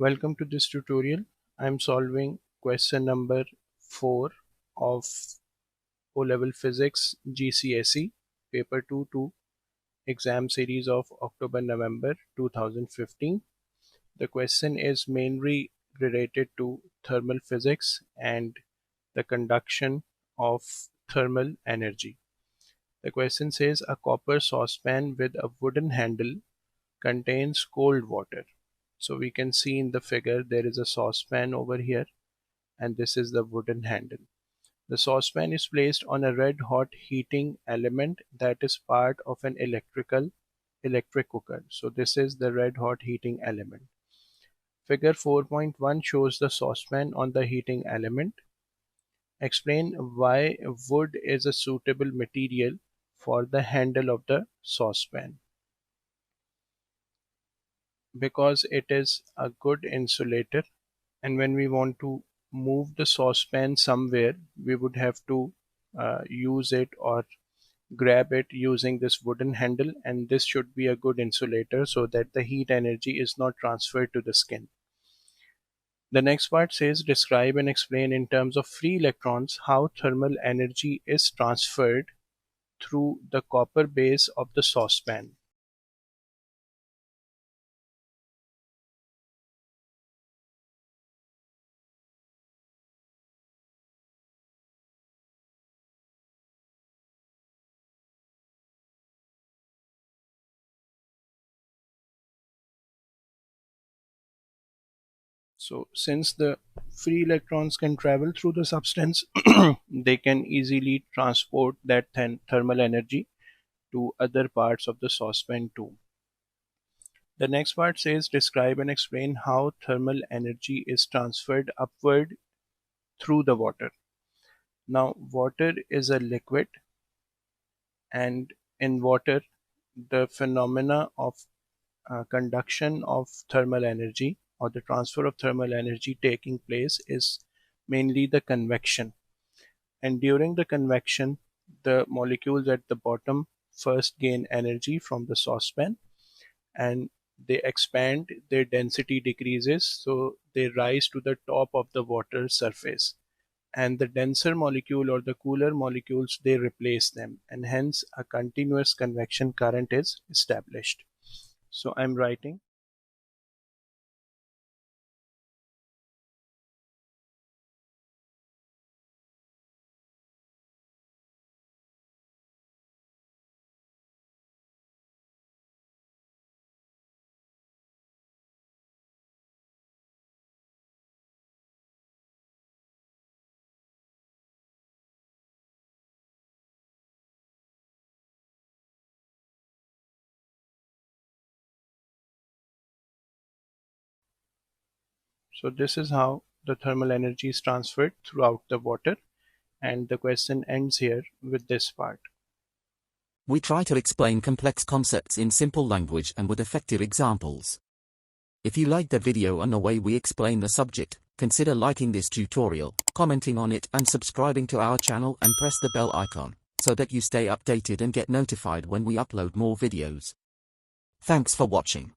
Welcome to this tutorial. I'm solving question number 4 of O-Level Physics GCSE Paper 2 exam series of October-November 2015. The question is mainly related to thermal physics and the conduction of thermal energy. The question says a copper saucepan with a wooden handle contains cold water. So we can see in the figure there is a saucepan over here and this is the wooden handle. The saucepan is placed on a red hot heating element that is part of an electric cooker. So this is the red hot heating element. Figure 4.1 shows the saucepan on the heating element. Explain why wood is a suitable material for the handle of the saucepan. Because it is a good insulator, and when we want to move the saucepan somewhere we would have to use it or grab it using this wooden handle, and this should be a good insulator so that the heat energy is not transferred to the skin. The next part says describe and explain in terms of free electrons how thermal energy is transferred through the copper base of the saucepan. So since the free electrons can travel through the substance, they can easily transport that thermal energy to other parts of the saucepan too. The next part says describe and explain how thermal energy is transferred upward through the water. Now water is a liquid, and in water the phenomena of conduction of thermal energy or the transfer of thermal energy taking place is mainly the convection. And during the convection, the molecules at the bottom first gain energy from the saucepan and they expand, their density decreases, so they rise to the top of the water surface. And the denser molecule or the cooler molecules, they replace them, and hence a continuous convection current is established. So I'm writing so this is how the thermal energy is transferred throughout the water, and the question ends here with this part. We try to explain complex concepts in simple language and with effective examples. If you like the video and the way we explain the subject, consider liking this tutorial, commenting on it and subscribing to our channel and press the bell icon, so that you stay updated and get notified when we upload more videos. Thanks for watching.